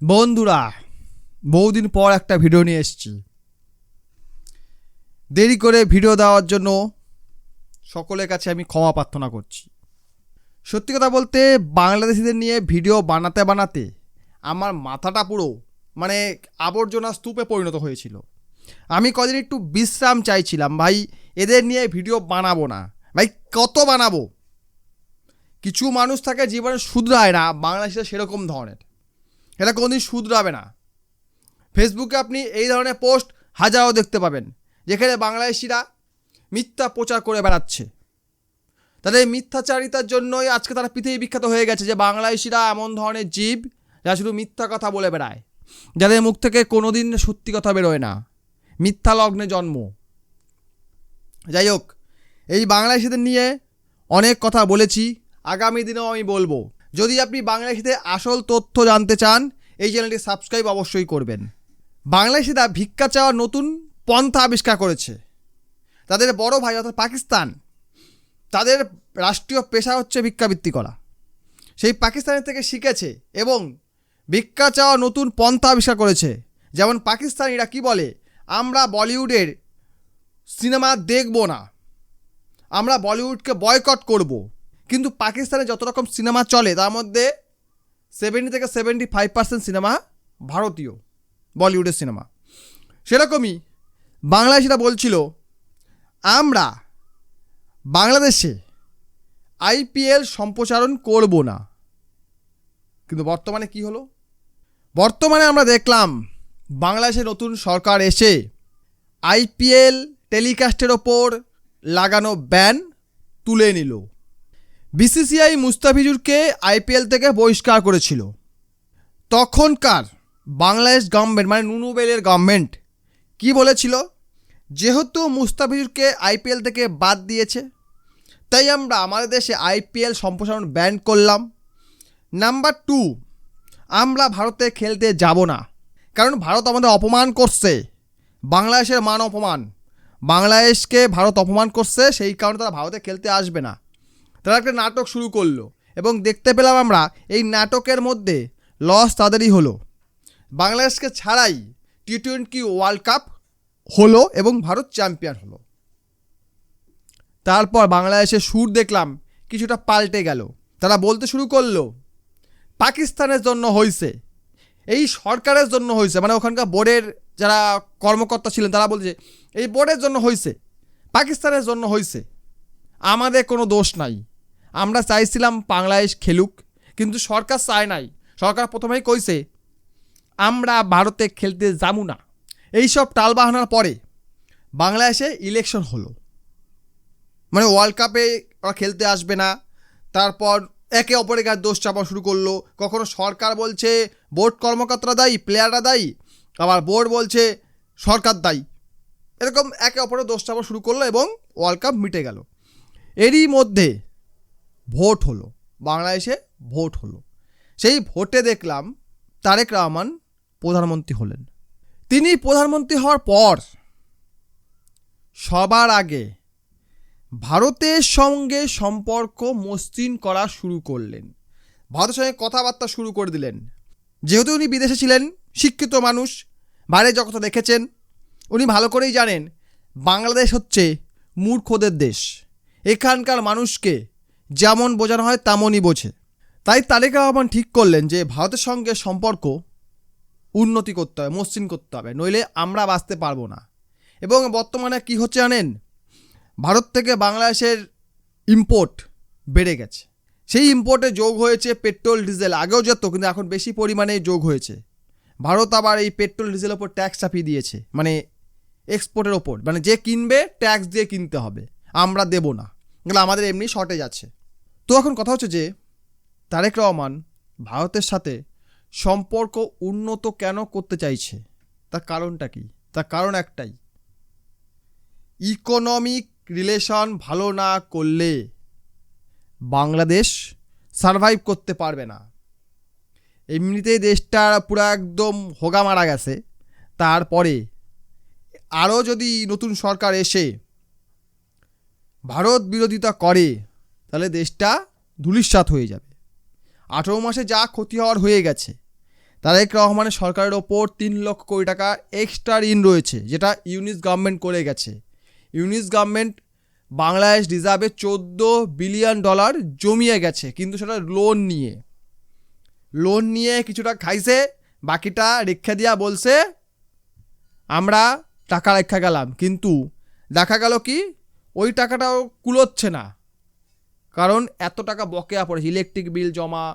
বন্ধুরা, বহুদিন পর একটা ভিডিও নিয়ে এসেছি। দেরি করে ভিডিও দেওয়ার জন্য সকলের কাছে আমি ক্ষমা প্রার্থনা করছি। সত্যি কথা বলতে বাংলাদেশিদের নিয়ে ভিডিও বানাতে বানাতে আমার মাথাটা পুরো আবর্জনা স্তূপে পরিণত হয়েছিল। আমি কদিন একটু বিশ্রাম চাইছিলাম। ভাই, এদের নিয়ে ভিডিও বানাবো না। ভাই, কত বানাবো? কিছু মানুষ থাকে জীবনে শুধরায় না, বাংলাদেশিরা সেরকম ধরনের। এটা কোনোদিন শুধরাবে না। ফেসবুকে আপনি এই ধরনের পোস্ট হাজারো দেখতে পাবেন, যেখানে বাংলাদেশিরা মিথ্যা প্রচার করে বেড়াচ্ছে। তাদের মিথ্যাচারিতার জন্যই আজকে তারা পৃথিবী বিখ্যাত হয়ে গেছে, যে বাংলাদেশিরা এমন ধরনের জীব যারা শুধু মিথ্যা কথা বলে বেড়ায়, যাদের মুখ থেকে কোনোদিন সত্যি কথা বেরোয় না, মিথ্যা লগ্নে জন্ম। যাই হোক, এই বাংলাদেশিদের নিয়ে অনেক কথা বলেছি, আগামী দিনেও আমি বলবো। যদি আপনি বাংলাদেশিদের আসল তথ্য জানতে চান, এই চ্যানেলটি সাবস্ক্রাইব অবশ্যই করবেন। বাংলাদেশিরা ভিক্ষা চাওয়ার নতুন পন্থা আবিষ্কার করেছে। তাদের বড় ভাই অর্থাৎ পাকিস্তান, তাদের রাষ্ট্রীয় পেশা হচ্ছে ভিক্ষাবৃত্তি করা। সেই পাকিস্তানের থেকে শিখেছে এবং ভিক্ষা চাওয়ার নতুন পন্থা আবিষ্কার করেছে। যেমন পাকিস্তানিরা কি বলে, আমরা বলিউডের সিনেমা দেখব না, আমরা বলিউডকে বয়কট করব। কিন্তু পাকিস্তানে যত রকম সিনেমা চলে তার মধ্যে 70 থেকে 75% সিনেমা ভারতীয় বলিউডের সিনেমা। সেরকমই বাংলাদেশিরা বলছিল, আমরা বাংলাদেশে আইপিএল সম্প্রচারণ করব না। কিন্তু বর্তমানে কি হলো? বর্তমানে আমরা দেখলাম বাংলাদেশে নতুন সরকার এসে আইপিএল টেলিকাস্টের ওপর লাগানো ব্যান তুলে নিল। বিসিসিআই মুস্তাফিজুরকে আইপিএল থেকে বহিষ্কার করেছিল। তখনকার বাংলাদেশ গভর্নমেন্ট নুনুবেলের গভর্নমেন্ট কি বলেছিল, যেহেতু মুস্তাফিজুরকে আইপিএল থেকে বাদ দিয়েছে, তাই আমরা আমাদের দেশে আইপিএল সম্প্রসারণ ব্যান করলাম। নাম্বার 2, আমরা ভারতে খেলতে যাব না, কারণ ভারত আমাদের অপমান করছে। বাংলাদেশের মান অপমান, বাংলাদেশকে ভারত অপমান করছে, সেই কারণে তারা ভারতে খেলতে আসবে না। তারা একটা নাটক শুরু করলো এবং দেখতে পেলাম আমরা এই নাটকের মধ্যে লস তাদেরই হলো। বাংলাদেশকে ছাড়াই টি20 ওয়ার্ল্ড কাপ হলো এবং ভারত চ্যাম্পিয়ন হলো। তারপর বাংলাদেশের সুর দেখলাম কিছুটা পাল্টে গেল। তারা বলতে শুরু করলো, পাকিস্তানের জন্য হয়েছে, এই সরকারের জন্য হয়েছে। ওখানকার বোর্ডের যারা কর্মকর্তা ছিলেন তারা বলছে, এই বোর্ডের জন্য হয়েছে, পাকিস্তানের জন্য হয়েছে, আমাদের কোনো দোষ নাই। আমরা চাইছিলাম বাংলাদেশ খেলুক, কিন্তু সরকার চায় নাই। সরকার প্রথমেই কইছে, আমরা ভারতে খেলতে যাবো না। এইসব টালবাহানার পরে বাংলাদেশে ইলেকশন হলো, ওয়ার্ল্ড কাপে ওরা খেলতে আসবে না। তারপর একে অপরের গায়ে দোষ চাপা শুরু করলো। কখনো সরকার বলছে বোর্ড কর্মকর্তারা দায়ী, প্লেয়াররা দায়ী, আবার বোর্ড বলছে সরকার দায়ী। এরকম একে অপরের দোষ চাপা শুরু করলো এবং ওয়ার্ল্ড কাপ মিটে গেল। এরই মধ্যে ভোট হলো, বাংলাদেশে ভোট হলো। সেই ভোটে দেখলাম তারেক রহমান প্রধানমন্ত্রী হলেন। তিনি প্রধানমন্ত্রী হওয়ার পর সবার আগে ভারতের সঙ্গে সম্পর্ক মসৃণ করা শুরু করলেন, ভারতের সঙ্গে কথাবার্তা শুরু করে দিলেন। যেহেতু উনি বিদেশে ছিলেন, শিক্ষিত মানুষ, বাইরের জগৎ দেখেছেন, উনি ভালো করেই জানেন বাংলাদেশ হচ্ছে মূর্খদের দেশ। এখানকার মানুষকে যেমন বোঝানো হয় তেমনই বোঝে। তাই তারেক রহমান ঠিক করলেন যে ভারতের সঙ্গে সম্পর্ক উন্নতি করতে হবে, মসৃণ করতে হবে, নইলে আমরা বাঁচতে পারবো না। এবং বর্তমানে কি হচ্ছে জানেন, ভারত থেকে বাংলাদেশের ইম্পোর্ট বেড়ে গেছে। সেই ইম্পোর্টে যোগ হয়েছে পেট্রোল ডিজেল। আগেও যেত, কিন্তু এখন বেশি পরিমাণে যোগ হয়েছে। ভারত আবার এই পেট্রোল ডিজেলের ওপর ট্যাক্স চাপিয়ে দিয়েছে, এক্সপোর্টের ওপর, যে কিনবে ট্যাক্স দিয়ে কিনতে হবে, আমরা দেব না, এগুলো আমাদের এমনি শর্টেজ আছে। তো এখন কথা হচ্ছে যে তারেক রহমান ভারতের সাথে সম্পর্ক উন্নত কেন করতে চাইছে, তার কারণটা কি? তার কারণ একটাই, ইকোনমিক রিলেশন ভালো না করলে বাংলাদেশ সারভাইভ করতে পারবে না। এমনিতেই দেশটা পুরো একদম হোগা মারা গেছে, তারপরে আরও যদি নতুন সরকার এসে ভারত বিরোধিতা করে তাহলে দেশটা ধূলিসাৎ হয়ে যাবে। 18 মাসে যা ক্ষতি হওয়ার হয়ে গেছে, তারেক রহমানের সরকারের ওপর 3 লক্ষ কোটি টাকা এক্সট্রা ঋণ রয়েছে, যেটা ইউনিস গভর্নমেন্ট করে গেছে। ইউনিস গভর্নমেন্ট বাংলাদেশ রিজার্ভে $14 বিলিয়ন জমিয়ে গেছে, কিন্তু সেটা লোন নিয়ে কিছুটা খাইছে, বাকিটা রেখে দিয়া বলছে আমরা টাকা রেখে গেলাম। কিন্তু দেখা গেল কি ওই টাকাটাও কুলোচ্ছে না, কারণ এত টাকা বকেয়া পড়েছে, ইলেকট্রিক বিল জমা,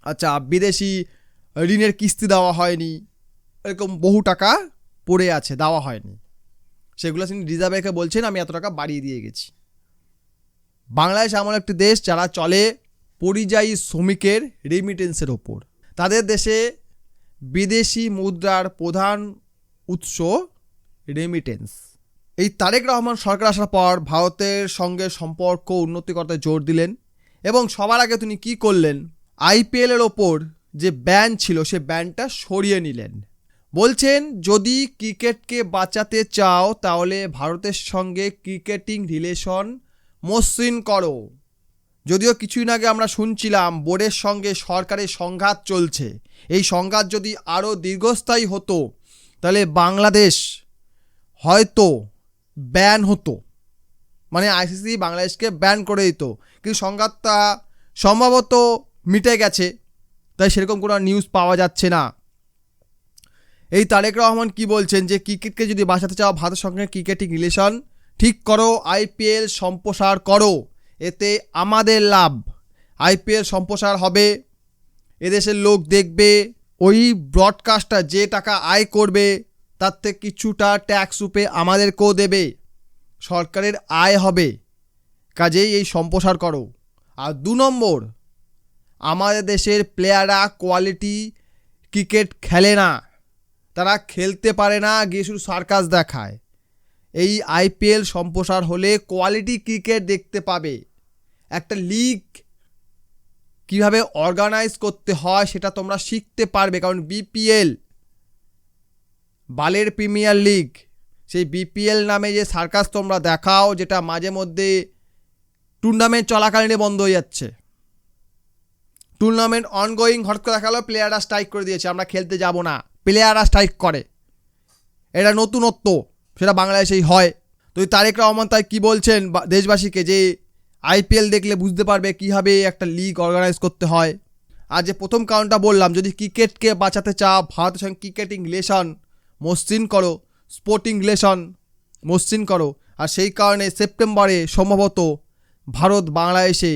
আচ্ছা বিদেশি ঋণের কিস্তি দেওয়া হয়নি, এরকম বহু টাকা পড়ে আছে, দেওয়া হয়নি। সেগুলো তিনি রিজার্ভে রেখে বলছেন আমি এত টাকা বাড়িয়ে দিয়ে গেছি। বাংলাদেশ এমন একটি দেশ যারা চলে পরিযায়ী শ্রমিকের রেমিটেন্সের ওপর। তাদের দেশে বিদেশি মুদ্রার প্রধান উৎস রেমিটেন্স। এই তারেক রহমান সরকার আসার পর ভারতের সঙ্গে সম্পর্ক উন্নতি করতে জোর দিলেন এবং সবার আগে তিনি কি করলেন, আইপিএলের ওপর যে ব্যান ছিল সে ব্যানটা সরিয়ে নিলেন। বলছেন যদি ক্রিকেটকে বাঁচাতে চাও তাহলে ভারতের সঙ্গে ক্রিকেটিং রিলেশন মসৃণ করো। যদিও কিছুদিন আগে আমরা শুনছিলাম বোর্ডের সঙ্গে সরকারের সংঘাত চলছে, এই সংঘাত যদি আরও দীর্ঘস্থায়ী হতো তাহলে বাংলাদেশ হয়তো ব্যান হতো, মানে আইসিসি বাংলাদেশকে ব্যান করে দিত। কিন্তু সংঘাতটা সম্ভবত মিটে গেছে, তাই সেরকম কোনো নিউজ পাওয়া যাচ্ছে না। এই তারেক রহমান কি বলছেন যে ক্রিকেটকে যদি বাঁচাতে চাও ভারতের সঙ্গে ক্রিকেটিং রিলেশন ঠিক করো, আইপিএল সম্প্রসার করো, এতে আমাদের লাভ। আইপিএল সম্প্রসার হবে, এদেশের লোক দেখবে, ওই ব্রডকাস্টার যে টাকা আয় করবে তার থেকে কিছুটা ট্যাক্স রূপে আমাদেরকেও দেবে, সরকারের আয় হবে, কাজেই এই সম্প্রসার করো। আর 2 নম্বর, আমাদের দেশের প্লেয়াররা কোয়ালিটি ক্রিকেট খেলে না, তারা খেলতে পারে না, গিয়ে শুধু সার্কাস দেখায়। এই আইপিএল সম্প্রসার হলে কোয়ালিটি ক্রিকেট দেখতে পাবে, একটা লিগ কিভাবে অর্গানাইজ করতে হয় সেটা তোমরা শিখতে পারবে। কারণ বিপিএল বালের প্রিমিয়ার লিগ, সেই বিপিএল নামে যে সার্কাস তোমরা দেখাও, যেটা মাঝে মধ্যে টুর্নামেন্ট চলাকালীন বন্ধ হয়ে যাচ্ছে, টুর্নামেন্ট অনগোয়িং হঠাৎ করে দেখালো প্লেয়াররা স্ট্রাইক করে দিয়েছে আমরা খেলতে যাব না, প্লেয়াররা স্ট্রাইক করে, এটা নতুনত্ব, সেটা বাংলাদেশেই হয়। তো তারেক রহমান তাই কী বলছেন দেশবাসীকে যে আইপিএল দেখলে বুঝতে পারবে কীভাবে একটা লিগ অর্গানাইজ করতে হয়। আর যে প্রথম কারণটা বললাম, যদি ক্রিকেটকে বাঁচাতে চাও ভারতের সঙ্গে ক্রিকেটিং রিলেশন মসৃণ করো, স্পোর্টিং রিলেশন মসৃণ করো। আর সেই কারণে সেপ্টেম্বরে সম্ভবত ভারত বাংলাদেশে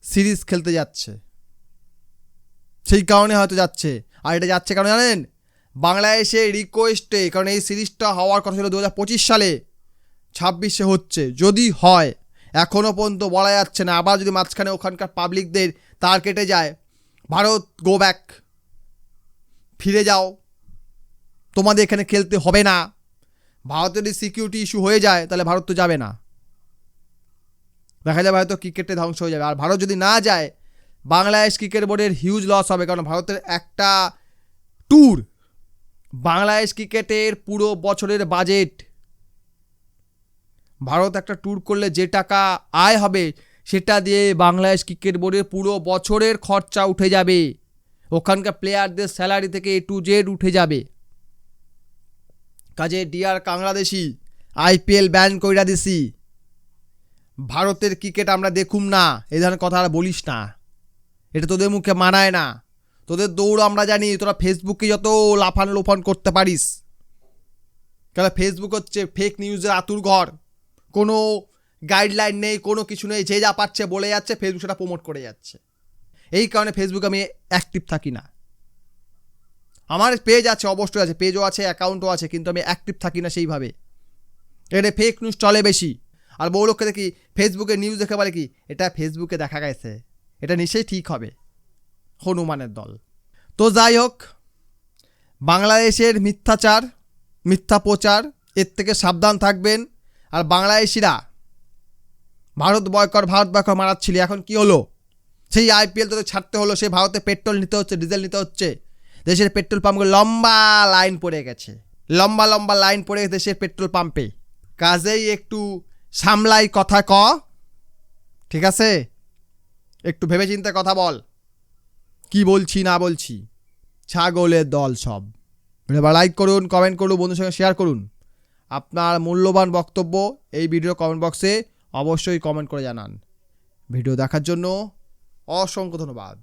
সিরিজ খেলতে যাচ্ছে, সেই কারণে হয়তো যাচ্ছে। আর এটা যাচ্ছে কারণ জানেন, বাংলাদেশে রিকোয়েস্টে, কারণ এই সিরিজটা হওয়ার কথা ছিল 2025 সালে, 26-এ হচ্ছে। যদি হয় এখনও পর্যন্ত বলা যাচ্ছে না, আবার যদি মাঝখানে ওখানকার পাবলিকদের তার কেটে যায়, ভারত গো ব্যাক, ফিরে যাও, তোমাদের এখানে খেলতে হবে না। ভারতের যদি সিকিউরিটি ইস্যু হয়ে যায় তাহলে ভারত তো যাবে না, দেখা যাবে হয়তো ক্রিকেটে ধ্বংস হয়ে যাবে। আর ভারত যদি না যায় বাংলাদেশ ক্রিকেট বোর্ডের হিউজ লস হবে, কারণ ভারতের একটা ট্যুর, বাংলাদেশ ক্রিকেটের পুরো বছরের বাজেট, ভারত একটা ট্যুর করলে যে টাকা আয় হবে সেটা দিয়ে বাংলাদেশ ক্রিকেট বোর্ডের পুরো বছরের খরচা উঠে যাবে, ওখানকার প্লেয়ারদের স্যালারি থেকে A to Z উঠে যাবে। কাজে ডিয়ার বাংলাদেশি, আইপিএল ব্যান কইরা দিছি, ভারতের ক্রিকেট আমরা দেখুম না, এই ধরনের কথা আর বলিস না, এটা তোদের মুখে মানায় না, তোদের দৌড় আমরা জানি, তোরা ফেসবুকে যত লাফান লোফান করতে পারিস, কারণ ফেসবুক হচ্ছে ফেক নিউজের আতুর ঘর, কোনো গাইডলাইন নেই, কোনো কিছু নেই, যে যা পাচ্ছে বলে যাচ্ছে, ফেসবুক সেটা প্রমোট করে যাচ্ছে। এই কারণে ফেসবুক আমি অ্যাক্টিভ থাকি না। আমার পেজ আছে, অবশ্যই আছে, পেজও আছে, অ্যাকাউন্টও আছে, কিন্তু আমি অ্যাক্টিভ থাকি না সেইভাবে। এটা ফেক নিউজ চলে বেশি। আর বহু লোককে দেখি ফেসবুকে নিউজ দেখে বলে কি এটা ফেসবুকে দেখা গেছে, এটা নিশ্চয়ই ঠিক হবে, হনুমানের দল। তো যাই হোক, বাংলাদেশের মিথ্যাচার, মিথ্যা প্রচার, এর থেকে সাবধান থাকবেন। আর বাংলাদেশিরা ভারত বয়কট মারাচ্ছিল, এখন কি হলো, সেই আইপিএল তোদের ছাড়তে হলো, সেই ভারতে পেট্রোল নিতে হচ্ছে, ডিজেল নিতে হচ্ছে, দেশের পেট্রোল পাম্পগুলো লম্বা লাইন পড়ে গেছে, লম্বা লম্বা লাইন পড়ে গেছে দেশের পেট্রোল পাম্পে। কাজেই একটু সামলাই কথা ক, ঠিক আছে, একটু ভেবেচিন্তে কথা বল, কি বলছি না বলছি। ছাগলের দল সব। ভিডিও লাইক করুন, কমেন্ট করুন, বন্ধুর সঙ্গে শেয়ার করুন। আপনার মূল্যবান বক্তব্য এই ভিডিও কমেন্ট বক্সে অবশ্যই কমেন্ট করে জানান। ভিডিও দেখার জন্য অসংখ্য ধন্যবাদ।